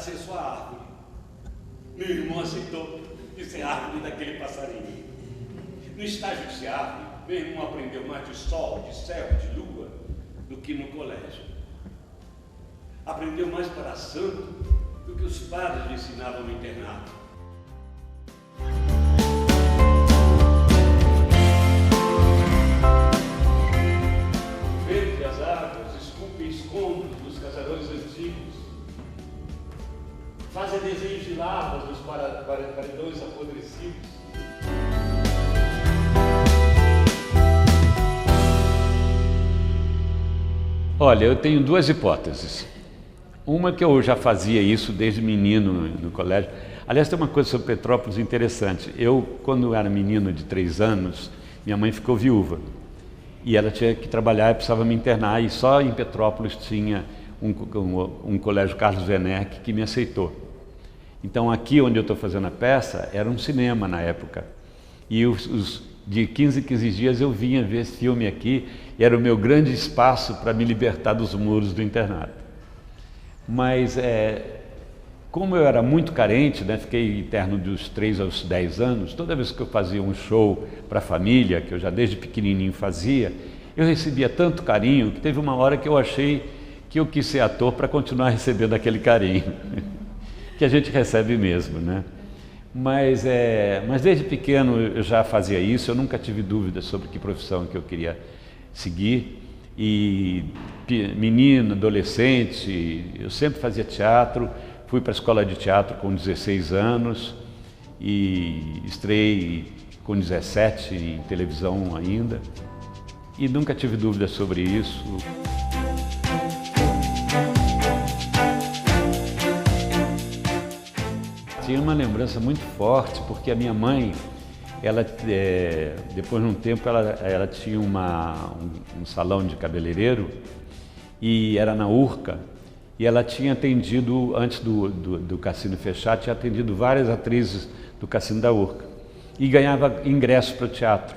ser sua árvore. Meu irmão aceitou de ser árvore daquele passarinho. No estágio de ser árvore, meu irmão aprendeu mais de sol, de céu, de lua, do que no colégio. Aprendeu mais para santo do que os padres lhe ensinavam no internato. Entre as águas, esculpe escombros dos casarões antigos. Fazem desenhos de larvas dos paredões apodrecidos. Olha, eu tenho duas hipóteses. Uma que eu já fazia isso desde menino no colégio. Aliás, tem uma coisa sobre Petrópolis interessante. Eu, quando era menino de 3 anos, minha mãe ficou viúva. E ela tinha que trabalhar e precisava me internar. E só em Petrópolis tinha um colégio Carlos Werneck que me aceitou. Então aqui onde eu estou fazendo a peça, era um cinema na época. E de 15 em 15 dias eu vinha ver esse filme aqui. E era o meu grande espaço para me libertar dos muros do internato. Mas como eu era muito carente, né, fiquei interno dos 3 aos 10 anos, toda vez que eu fazia um show para a família, que eu já desde pequenininho fazia, eu recebia tanto carinho que teve uma hora que eu achei que eu quis ser ator para continuar recebendo aquele carinho, que a gente recebe mesmo, né? Mas desde pequeno eu já fazia isso, eu nunca tive dúvida sobre que profissão que eu queria seguir. E menino, adolescente, eu sempre fazia teatro, fui para a escola de teatro com 16 anos e estreiei com 17 em televisão ainda e nunca tive dúvida sobre isso. Tinha uma lembrança muito forte porque a minha mãe, ela, depois de um tempo, ela tinha um salão de cabeleireiro e era na Urca, e ela tinha atendido, antes do cassino fechar, tinha atendido várias atrizes do cassino da Urca e ganhava ingresso para o teatro.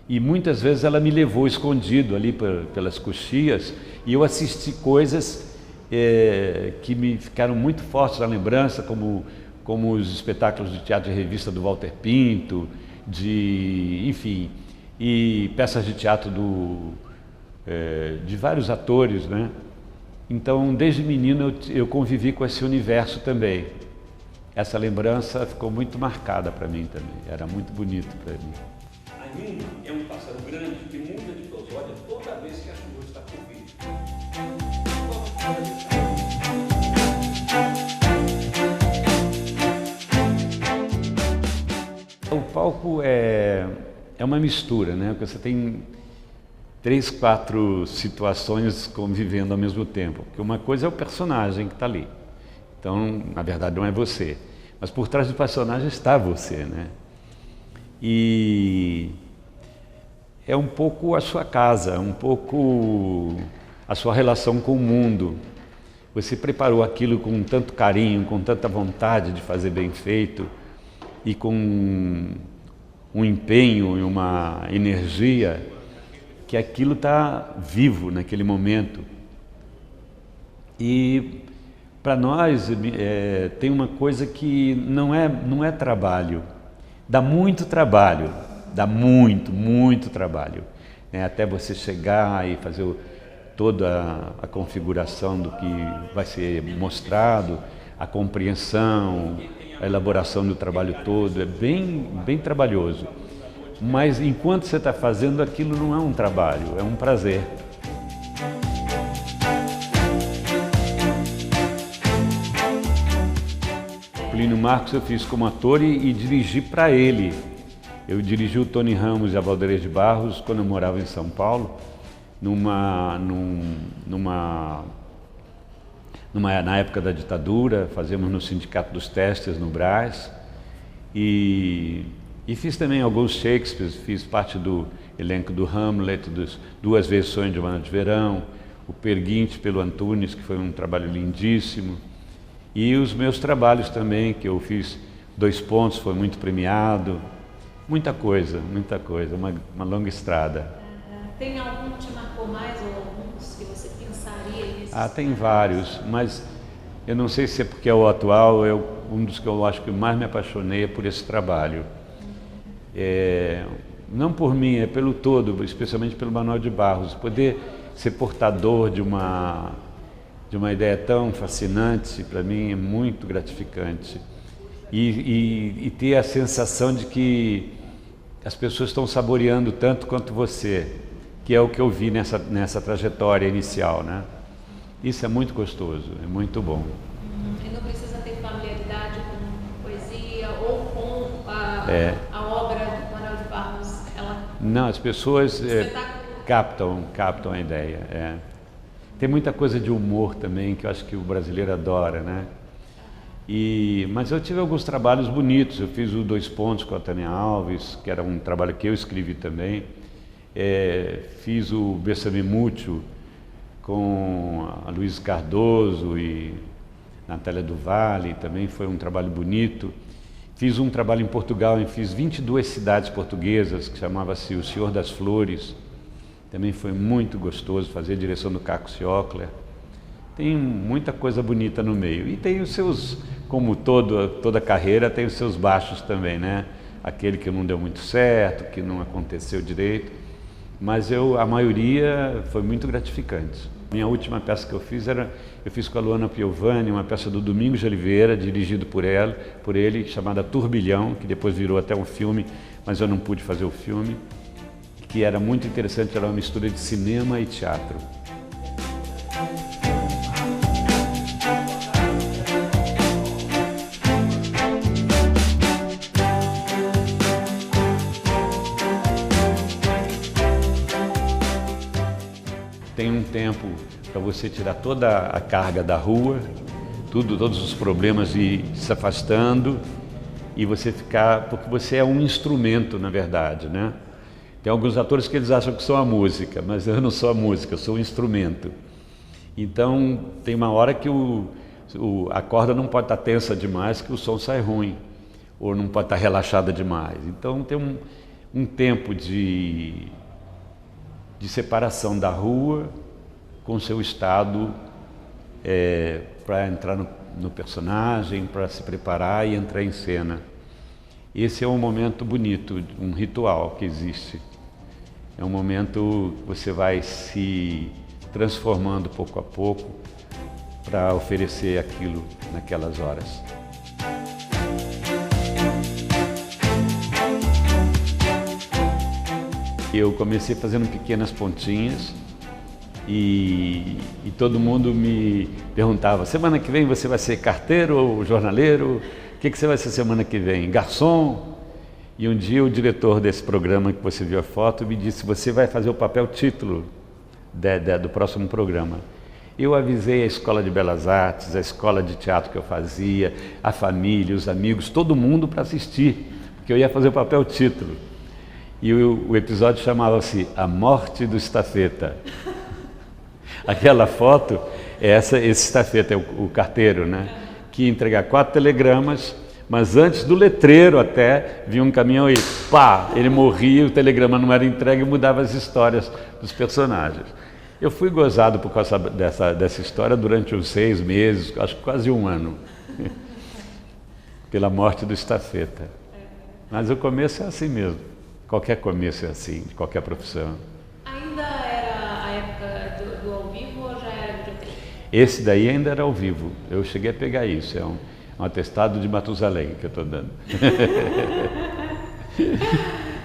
E muitas vezes ela me levou escondido ali pelas coxias e eu assisti coisas que me ficaram muito fortes na lembrança, como os espetáculos de teatro de revista do Walter Pinto, enfim, e peças de teatro de vários atores, né? Então, desde menino eu convivi com esse universo também. Essa lembrança ficou muito marcada para mim também, era muito bonito para mim. A Nina é um pássaro grande que muda de prosódia toda vez que a chuva está por vir. O palco é uma mistura, né? Porque você tem 3, 4 situações convivendo ao mesmo tempo. Porque uma coisa é o personagem que está ali. Então, na verdade, não é você. Mas por trás do personagem está você, né? E é um pouco a sua casa, um pouco a sua relação com o mundo. Você preparou aquilo com tanto carinho, com tanta vontade de fazer bem feito, e com um empenho e uma energia que aquilo está vivo naquele momento. E para nós tem uma coisa que não é trabalho, dá muito trabalho, dá muito trabalho, né? Até você chegar e fazer toda a configuração do que vai ser mostrado, a compreensão, a elaboração do trabalho todo, é bem trabalhoso. Mas enquanto você está fazendo, aquilo não é um trabalho, é um prazer. Plínio Marcos eu fiz como ator e dirigi para ele. Eu dirigi o Tony Ramos e a Valdez de Barros quando eu morava em São Paulo, na época da ditadura, fazíamos no Sindicato dos Testes, no Brás, e fiz também alguns Shakespeare, fiz parte do elenco do Hamlet, Duas Vezes Sonho de Joana de Verão, o Perguinte pelo Antunes, que foi um trabalho lindíssimo, e os meus trabalhos também, que eu fiz 2 Pontos, foi muito premiado, muita coisa, uma longa estrada. Tem algum que te marcou mais ou alguns que você pensaria nisso? Tem vários, mas Eu não sei se é porque é o atual, um dos que eu acho que mais me apaixonei é por esse trabalho. Não por mim, é pelo todo, especialmente pelo Manuel de Barros. Poder ser portador de uma ideia tão fascinante, para mim é muito gratificante. E ter a sensação de que as pessoas estão saboreando tanto quanto você, que é o que eu vi nessa trajetória inicial, né? Isso é muito gostoso, é muito bom. E não precisa ter familiaridade com poesia ou com a obra do Manuel de Barros? Não, as pessoas captam a ideia. Tem muita coisa de humor também, que eu acho que o brasileiro adora, né? Mas eu tive alguns trabalhos bonitos. Eu fiz o Dois Pontos com a Tânia Alves, que era um trabalho que eu escrevi também. Fiz o Bessame Mútuo com a Luiz Cardoso e Natália do Vale, também foi um trabalho bonito. Fiz um trabalho em Portugal, fiz 22 cidades portuguesas, que chamava-se O Senhor das Flores. Também foi muito gostoso fazer a direção do Caco Ciocler. Tem muita coisa bonita no meio. E tem os seus, como toda carreira, tem os seus baixos também, né? Aquele que não deu muito certo, que não aconteceu direito. Mas a maioria foi muito gratificante. Minha última peça que eu fiz com a Luana Piovani, uma peça do Domingos de Oliveira, dirigido por ele, chamada Turbilhão, que depois virou até um filme, mas eu não pude fazer o filme, que era muito interessante, era uma mistura de cinema e teatro. Tem um tempo para você tirar toda a carga da rua, todos os problemas e se afastando, e você ficar, porque você é um instrumento, na verdade, né? Tem alguns atores que eles acham que são a música, mas eu não sou a música, eu sou o instrumento. Então tem uma hora que a corda não pode estar tensa demais, que o som sai ruim, ou não pode estar relaxada demais. Então tem um tempo de separação da rua com o seu estado para entrar no personagem, para se preparar e entrar em cena. Esse é um momento bonito, um ritual que existe. É um momento que você vai se transformando pouco a pouco para oferecer aquilo naquelas horas. Eu comecei fazendo pequenas pontinhas e todo mundo me perguntava: semana que vem você vai ser carteiro ou jornaleiro? O que você vai ser semana que vem? Garçom? E um dia o diretor desse programa que você viu a foto me disse: você vai fazer o papel título do próximo programa. Eu avisei a Escola de Belas Artes, a escola de teatro que eu fazia, a família, os amigos, todo mundo para assistir, porque eu ia fazer o papel título. E o episódio chamava-se A Morte do Estafeta. Aquela foto, esse estafeta, é o carteiro, né? Que ia entregar 4 telegramas, mas antes do letreiro até, vinha um caminhão e pá, ele morria, o telegrama não era entregue e mudava as histórias dos personagens. Eu fui gozado por causa dessa história durante uns 6 meses, acho que quase 1 ano, pela morte do estafeta. Mas o começo é assim mesmo. Qualquer começo é assim, de qualquer profissão. Ainda era a época do ao vivo ou já era videotape? Esse daí ainda era ao vivo. Eu cheguei a pegar isso. É um atestado de Matusalém que eu estou dando.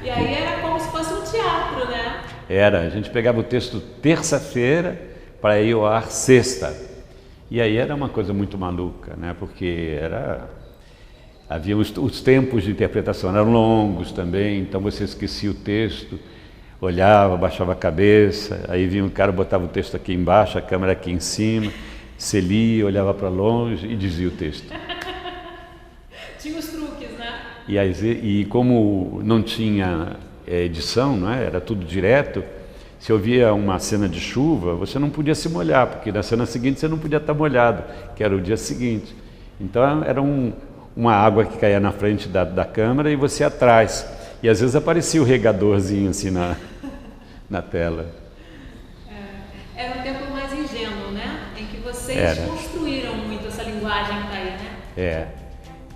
E aí era como se fosse um teatro, né? Era. A gente pegava o texto terça-feira para ir ao ar sexta. E aí era uma coisa muito maluca, né? Porque havia os tempos de interpretação eram longos também, então você esquecia o texto, olhava, baixava a cabeça, aí vinha um cara, botava o texto aqui embaixo, a câmera aqui em cima, você lia, olhava para longe e dizia o texto. Tinha os truques, né? E como não tinha edição, não é? Era tudo direto, se ouvia uma cena de chuva, você não podia se molhar, porque na cena seguinte você não podia estar molhado, que era o dia seguinte. Então era uma água que caía na frente da câmera e você atrás. E às vezes aparecia o regadorzinho assim na tela. Era um tempo mais ingênuo, né? Em que vocês construíram muito essa linguagem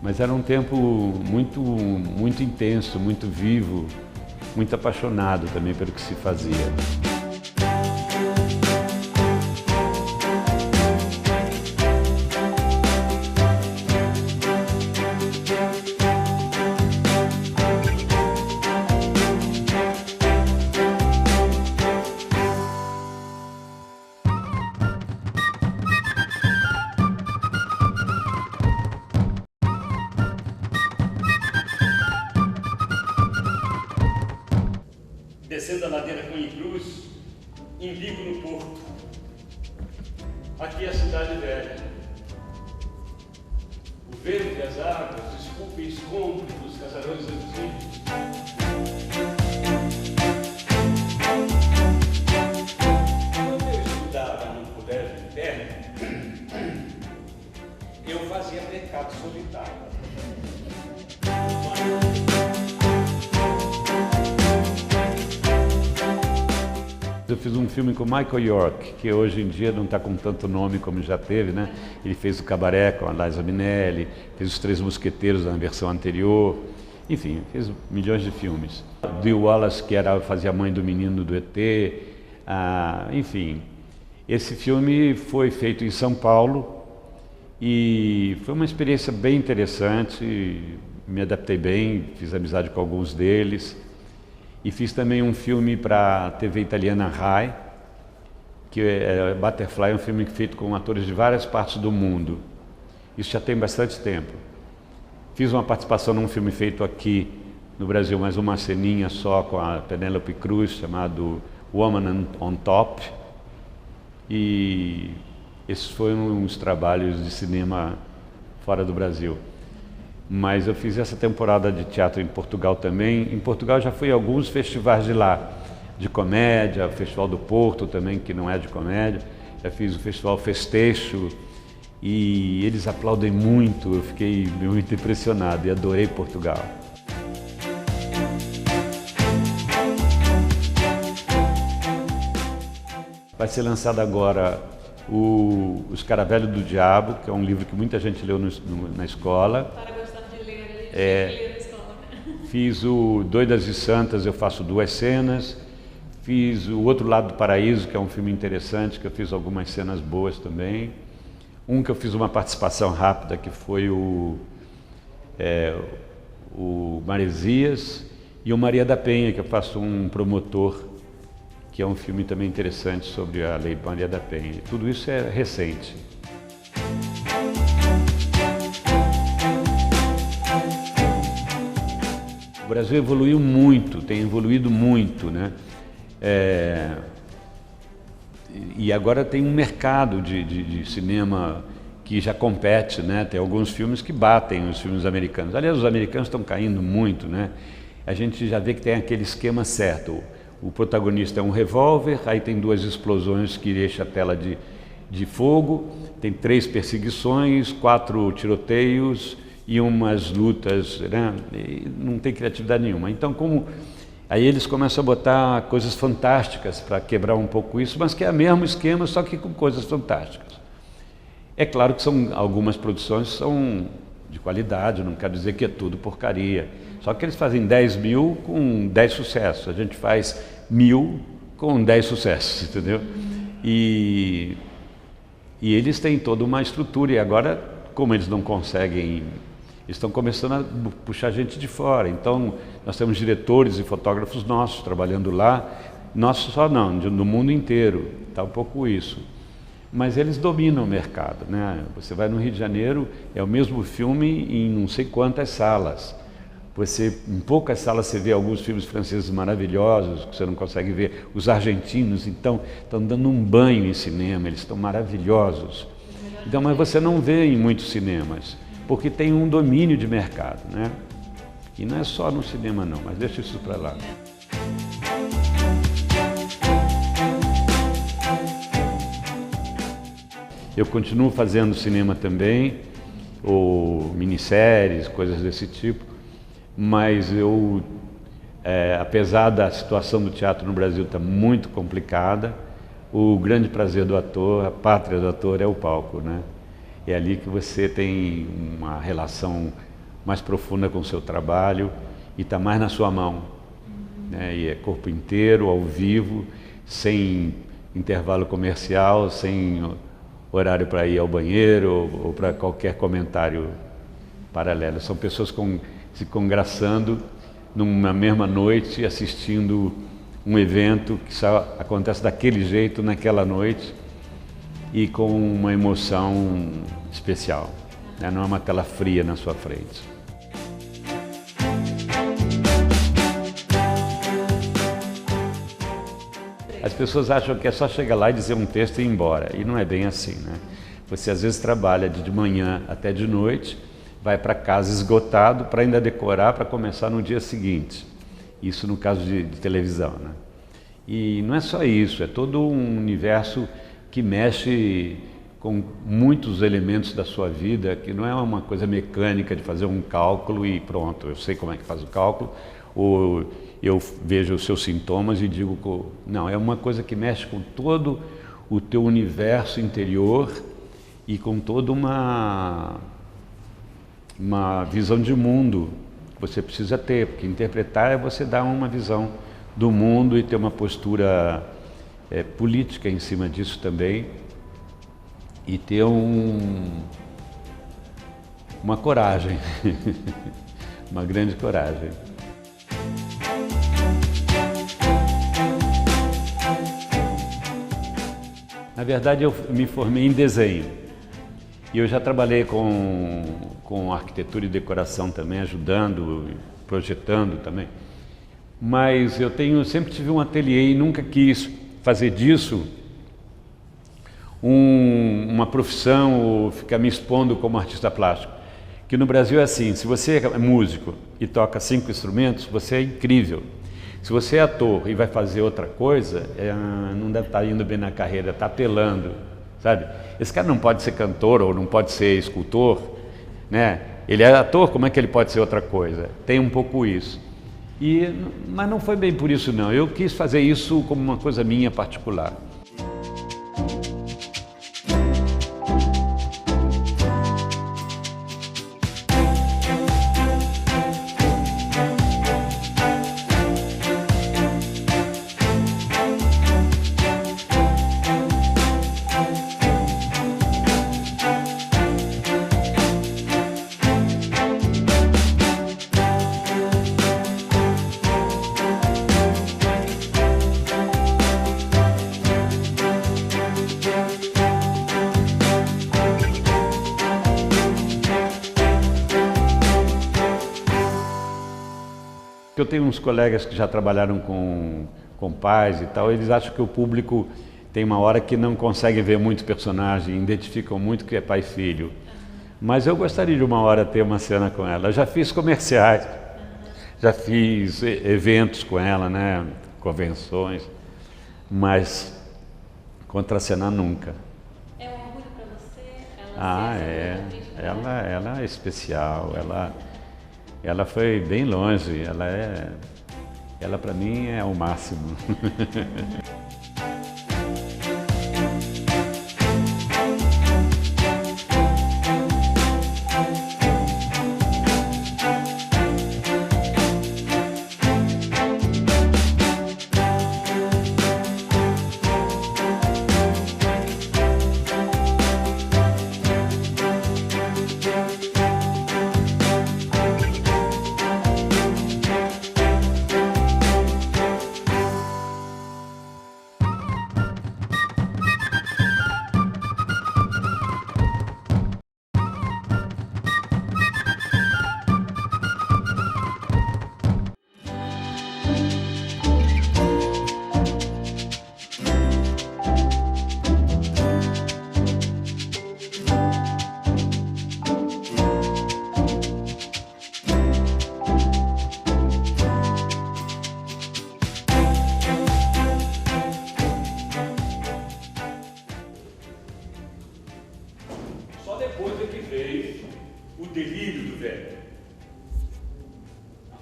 Mas era um tempo muito intenso, muito vivo, muito apaixonado também pelo que se fazia. Descendo a ladeira Cunha Cruz, embigo no porto. Aqui é a cidade velha. O vento e as águas esculpem escombros dos casarões antigos. Quando eu estudava no colégio interno, eu fazia pecado solitário. Eu fiz um filme com Michael York, que hoje em dia não está com tanto nome como já teve, né? Ele fez o Cabaré com a Liza Minnelli, fez Os Três Mosqueteiros na versão anterior, enfim, fez milhões de filmes. Dee Wallace, que fazia a mãe do menino do ET, enfim. Esse filme foi feito em São Paulo e foi uma experiência bem interessante, me adaptei bem, fiz amizade com alguns deles. E fiz também um filme para a TV italiana Rai, que é Butterfly, um filme feito com atores de várias partes do mundo. Isso já tem bastante tempo. Fiz uma participação num filme feito aqui no Brasil, mas uma ceninha só com a Penélope Cruz, chamado Woman on Top. E esses foram uns trabalhos de cinema fora do Brasil. Mas eu fiz essa temporada de teatro em Portugal também. Em Portugal já fui a alguns festivais de lá, de comédia, o Festival do Porto também, que não é de comédia. Já fiz o Festival Festeixo e eles aplaudem muito, eu fiquei muito impressionado e adorei Portugal. Vai ser lançado agora o Os Caravelhos do Diabo, que é um livro que muita gente leu na escola. Fiz o Doidas e Santas, eu faço 2 cenas. Fiz o Outro Lado do Paraíso, que é um filme interessante, que eu fiz algumas cenas boas também. Um que eu fiz uma participação rápida, que foi o Maresias, e o Maria da Penha, que eu faço um promotor, que é um filme também interessante sobre a Lei Maria da Penha. Tudo isso é recente. O Brasil evoluiu muito, tem evoluído muito, né? E agora tem um mercado de cinema que já compete, né? Tem alguns filmes que batem os filmes americanos. Aliás, os americanos estão caindo muito, né? A gente já vê que tem aquele esquema certo. O protagonista é um revólver, aí tem 2 explosões que deixam a tela de fogo, tem 3 perseguições, 4 tiroteios e umas lutas, né? E não tem criatividade nenhuma. Então, aí eles começam a botar coisas fantásticas para quebrar um pouco isso, mas que é o mesmo esquema, só que com coisas fantásticas. É claro que algumas produções são de qualidade, não quero dizer que é tudo porcaria. Só que eles fazem 10 mil com 10 sucessos, a gente faz 1000 com 10 sucessos, entendeu? E eles têm toda uma estrutura, e agora, como eles não conseguem, eles estão começando a puxar gente de fora. Então, nós temos diretores e fotógrafos nossos trabalhando lá, nossos só não, no mundo inteiro, está um pouco isso. Mas eles dominam o mercado, né? Você vai no Rio de Janeiro, é o mesmo filme em não sei quantas salas. Em poucas salas você vê alguns filmes franceses maravilhosos, que você não consegue ver. Os argentinos, então, estão dando um banho em cinema, eles estão maravilhosos. Então, mas você não vê em muitos cinemas, porque tem um domínio de mercado, né? E não é só no cinema não, mas deixa isso para lá. Eu continuo fazendo cinema também, ou minisséries, coisas desse tipo, mas apesar da situação do teatro no Brasil estar muito complicada, o grande prazer do ator, a pátria do ator é o palco, né? é ali que você tem uma relação mais profunda com o seu trabalho e está mais na sua mão, né? E é corpo inteiro, ao vivo, sem intervalo comercial, sem horário para ir ao banheiro ou para qualquer comentário paralelo. São pessoas se congraçando numa mesma noite, assistindo um evento que só acontece daquele jeito, naquela noite, e com uma emoção especial, né? Não é uma tela fria na sua frente. As pessoas acham que é só chegar lá e dizer um texto e ir embora, e não é bem assim, né? Você às vezes trabalha de manhã até de noite, vai para casa esgotado para ainda decorar para começar no dia seguinte. Isso no caso de televisão, né? E não é só isso, é todo um universo que mexe com muitos elementos da sua vida, que não é uma coisa mecânica de fazer um cálculo e pronto, eu sei como é que faz o cálculo, ou eu vejo os seus sintomas e digo... Não, é uma coisa que mexe com todo o teu universo interior e com toda uma visão de mundo que você precisa ter, porque interpretar é você dar uma visão do mundo e ter uma postura política em cima disso também, e ter uma coragem, uma grande coragem. Na verdade, eu me formei em desenho e eu já trabalhei com arquitetura e decoração também, ajudando, projetando também. Mas eu sempre tive um ateliê e nunca quis fazer disso uma profissão ou ficar me expondo como artista plástico. Que no Brasil é assim, se você é músico e toca 5 instrumentos, você é incrível. Se você é ator e vai fazer outra coisa, não deve estar indo bem na carreira, está apelando, sabe? Esse cara não pode ser cantor ou não pode ser escultor, né? Ele é ator, como é que ele pode ser outra coisa? Tem um pouco isso. Mas não foi bem por isso não, eu quis fazer isso como uma coisa minha particular. Eu tenho uns colegas que já trabalharam com pais e tal, eles acham que o público tem uma hora que não consegue ver muito personagem, identificam muito que é pai e filho. Mas eu gostaria de uma hora ter uma cena com ela. Eu já fiz comerciais, já fiz eventos com ela, né? Convenções, mas contracenar nunca. É um orgulho para você? Ela é especial, ela foi bem longe, ela para mim é o máximo.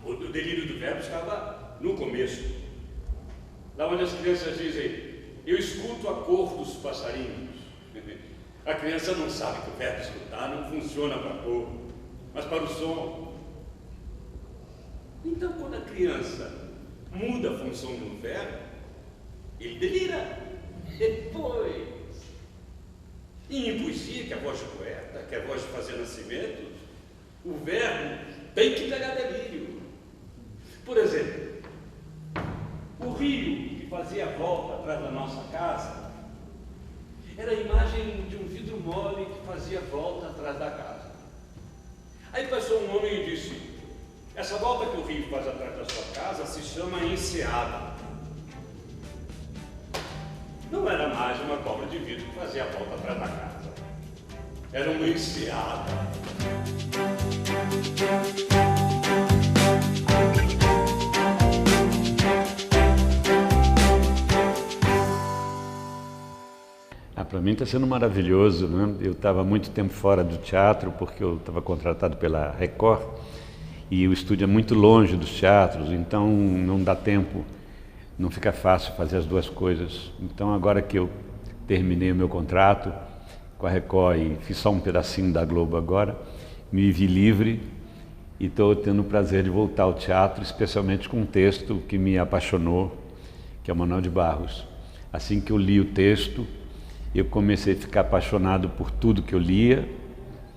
O delírio do verbo estava no começo. Lá onde as crianças dizem, eu escuto a cor dos passarinhos. A criança não sabe que o verbo escutar não funciona para cor, mas para o som. Então, quando a criança muda a função do verbo, ele delira. Depois, em poesia, que é a voz de poeta, que é a voz de fazer nascimento, o verbo tem que pegar delírio. Por exemplo, o rio que fazia a volta atrás da nossa casa era a imagem de um vidro mole que fazia volta atrás da casa. Aí passou um homem e disse: essa volta que o rio faz atrás da sua casa se chama enseada. Não era mais uma cobra de vidro que fazia a volta atrás da casa. Era uma enseada. Para mim está sendo maravilhoso, né? Eu estava muito tempo fora do teatro porque eu estava contratado pela Record e o estúdio é muito longe dos teatros, então não dá tempo, não fica fácil fazer as duas coisas. Então agora que eu terminei o meu contrato com a Record e fiz só um pedacinho da Globo agora, me vi livre e estou tendo o prazer de voltar ao teatro, especialmente com um texto que me apaixonou, que é o Manuel de Barros. Assim que eu li o texto, eu comecei a ficar apaixonado por tudo que eu lia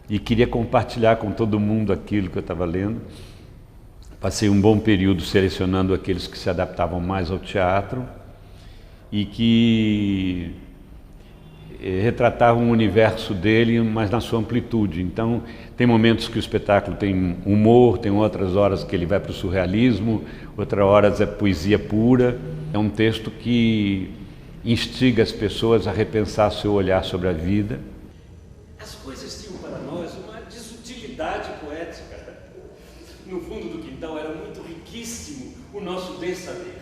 e queria compartilhar com todo mundo aquilo que eu estava lendo. Passei um bom período selecionando aqueles que se adaptavam mais ao teatro e que retratavam o universo dele, mas na sua amplitude. Então, tem momentos que o espetáculo tem humor, tem outras horas que ele vai para o surrealismo, outras horas é poesia pura. É um texto que instiga as pessoas a repensar seu olhar sobre a vida. As coisas tinham para nós uma desutilidade poética. No fundo do quintal era muito riquíssimo o nosso bem saber.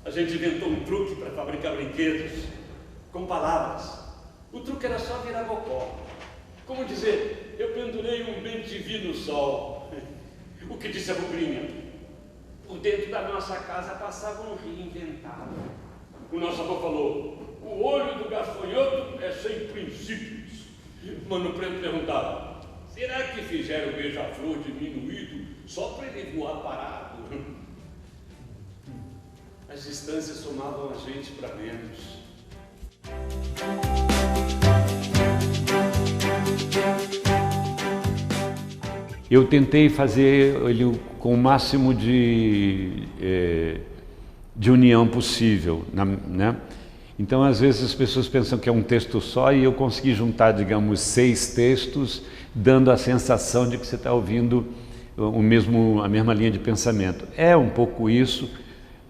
A gente inventou um truque para fabricar brinquedos com palavras. O truque era só virar bocó. Como dizer, eu pendurei um bem-te-vi no sol. O que disse a Rubrinha? Por dentro da nossa casa passava um rio inventado. O nosso avô falou: o olho do gafanhoto é sem princípios. Mano Preto perguntava: será que fizeram o beija-flor diminuído só para ele voar parado? As distâncias somavam a gente para menos. Eu tentei fazer ele com o máximo de união possível, né? Então, às vezes as pessoas pensam que é um texto só e eu consegui juntar, digamos, 6 textos, dando a sensação de que você está ouvindo a mesma linha de pensamento. É um pouco isso,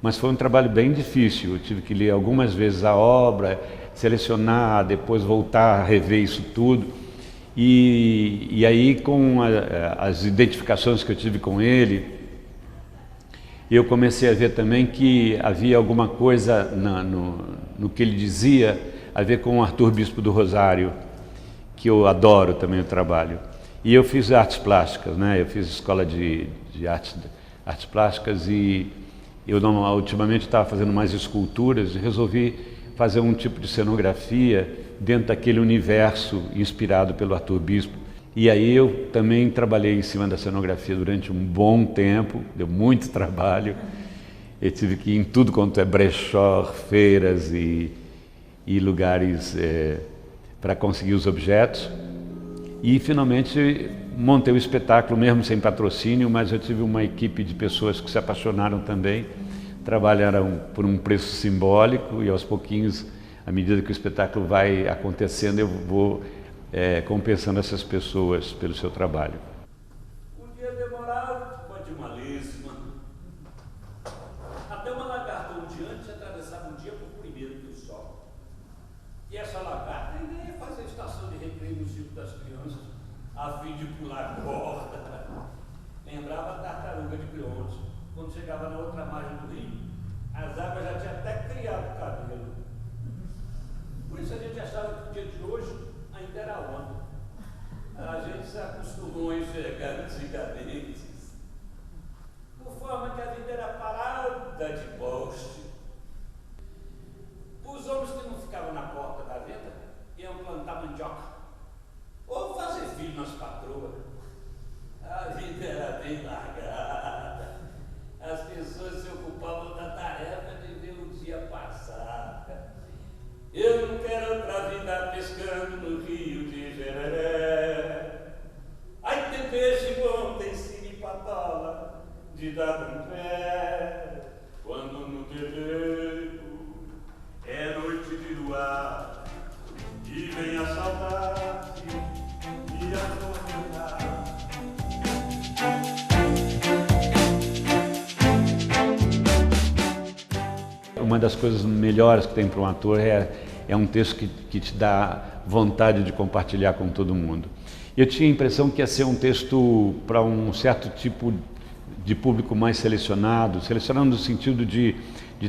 mas foi um trabalho bem difícil. Eu tive que ler algumas vezes a obra, selecionar, depois voltar a rever isso tudo. E aí, com as identificações que eu tive com ele, eu comecei a ver também que havia alguma coisa no que ele dizia a ver com o Arthur Bispo do Rosário, que eu adoro também o trabalho. E eu fiz artes plásticas, né? Eu fiz escola de artes plásticas e eu ultimamente estava fazendo mais esculturas e resolvi fazer um tipo de cenografia dentro daquele universo inspirado pelo Arthur Bispo. E aí eu também trabalhei em cima da cenografia durante um bom tempo, deu muito trabalho. Eu tive que ir em tudo quanto é brechó, feiras e lugares para conseguir os objetos. E finalmente montei o espetáculo mesmo sem patrocínio, mas eu tive uma equipe de pessoas que se apaixonaram também, trabalharam por um preço simbólico e aos pouquinhos, à medida que o espetáculo vai acontecendo, eu vou compensando essas pessoas pelo seu trabalho. Um dia demorava, pode uma lesma. Até uma lagarta ondeante atravessava um dia por primeiro que o sol. E essa lagarta ainda ia fazer a estação de recreio no circo das crianças, a fim de pular corda. Lembrava a tartaruga de Creonte, quando chegava na outra margem do rio, as águas já tinham até criado cabelo. Por isso a gente achava que o dia de hoje ainda era onda. A gente se acostumou a enxergar antigamente, por forma que a vida era parada de poste. Os homens que não ficavam na porta da venda iam plantar pra vida pescando no rio de Jereré. Ai, tem peixe bom, tem siripatola de dar um pé. Quando no terreiro é noite de luar e vem a saudade e a novidade. Uma das coisas melhores que tem para um ator é um texto que te dá vontade de compartilhar com todo mundo. Eu tinha a impressão que ia ser um texto para um certo tipo de público mais selecionado no sentido de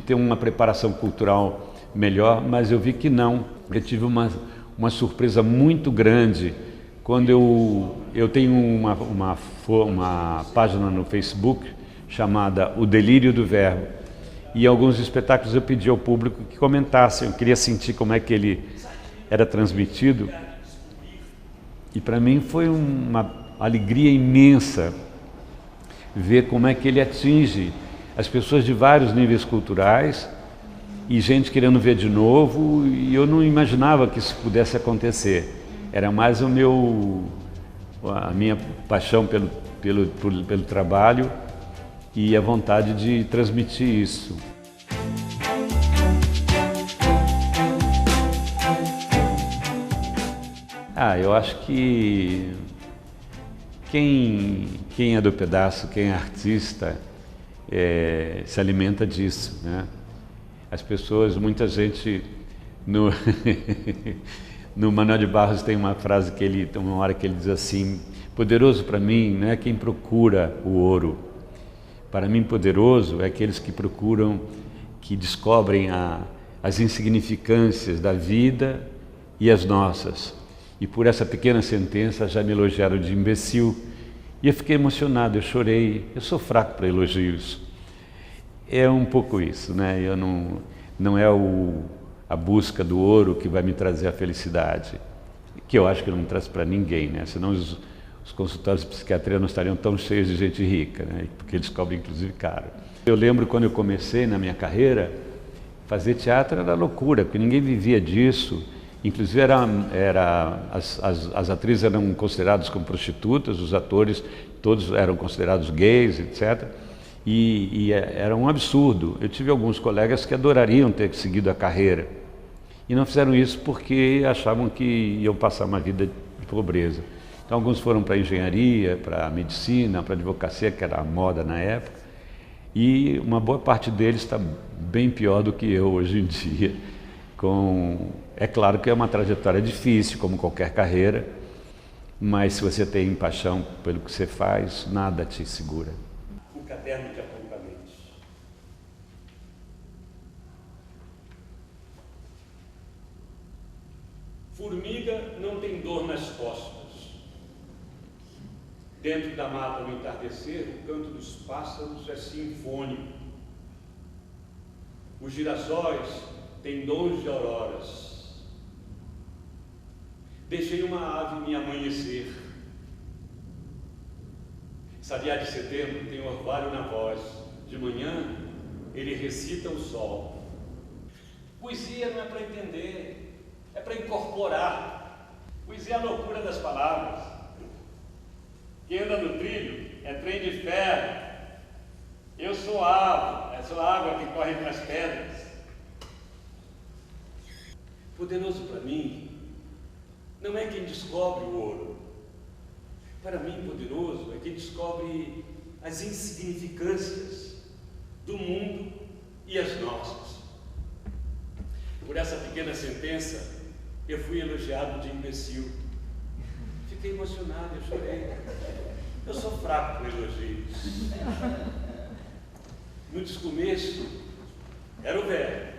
ter uma preparação cultural melhor, mas eu vi que não. Eu tive uma surpresa muito grande quando eu tenho uma página no Facebook chamada O Delírio do Verbo. E em alguns espetáculos eu pedi ao público que comentassem, eu queria sentir como é que ele era transmitido. E para mim foi uma alegria imensa ver como é que ele atinge as pessoas de vários níveis culturais e gente querendo ver de novo, e eu não imaginava que isso pudesse acontecer. Era mais a minha paixão pelo trabalho e a vontade de transmitir isso. Eu acho que quem é do pedaço, quem é artista, se alimenta disso, né? As pessoas, muita gente no Manuel de Barros tem uma frase uma hora que ele diz assim: poderoso para mim não é quem procura o ouro. Para mim, poderoso é aqueles que procuram, que descobrem as insignificâncias da vida e as nossas. E por essa pequena sentença já me elogiaram de imbecil. E eu fiquei emocionado, eu chorei. Eu sou fraco para elogios. É um pouco isso, né? Eu não é a busca do ouro que vai me trazer a felicidade, que eu acho que não traz para ninguém, né? Senão os consultórios de psiquiatria não estariam tão cheios de gente rica, né? Porque eles cobram inclusive caro. Eu lembro quando eu comecei na minha carreira, fazer teatro era loucura, porque ninguém vivia disso. Inclusive as atrizes eram consideradas como prostitutas, os atores todos eram considerados gays, etc. E era um absurdo. Eu tive alguns colegas que adorariam ter seguido a carreira e não fizeram isso porque achavam que iam passar uma vida de pobreza. Então alguns foram para a engenharia, para a medicina, para a advocacia, que era a moda na época, e uma boa parte deles está bem pior do que eu hoje em dia. É claro que é uma trajetória difícil, como qualquer carreira, mas se você tem paixão pelo que você faz, nada te segura. Um caderno de apontamentos. Formiga não tem dor nas costas. Dentro da mata no entardecer, o canto dos pássaros é sinfônico. Os girassóis têm dons de auroras. Deixei uma ave me amanhecer. Sabiá de setembro tem orvalho na voz. De manhã, ele recita o sol. Poesia não é para entender, é para incorporar. Poesia é a loucura das palavras. Quem anda no trilho é trem de ferro. Eu sou água, sou a água que corre entre as pedras. Poderoso para mim não é quem descobre o ouro. Para mim, poderoso é quem descobre as insignificâncias do mundo e as nossas. Por essa pequena sentença, eu fui elogiado de imbecil. Fiquei emocionado, eu chorei. Eu sou fraco para elogios. No descomeço, era o velho.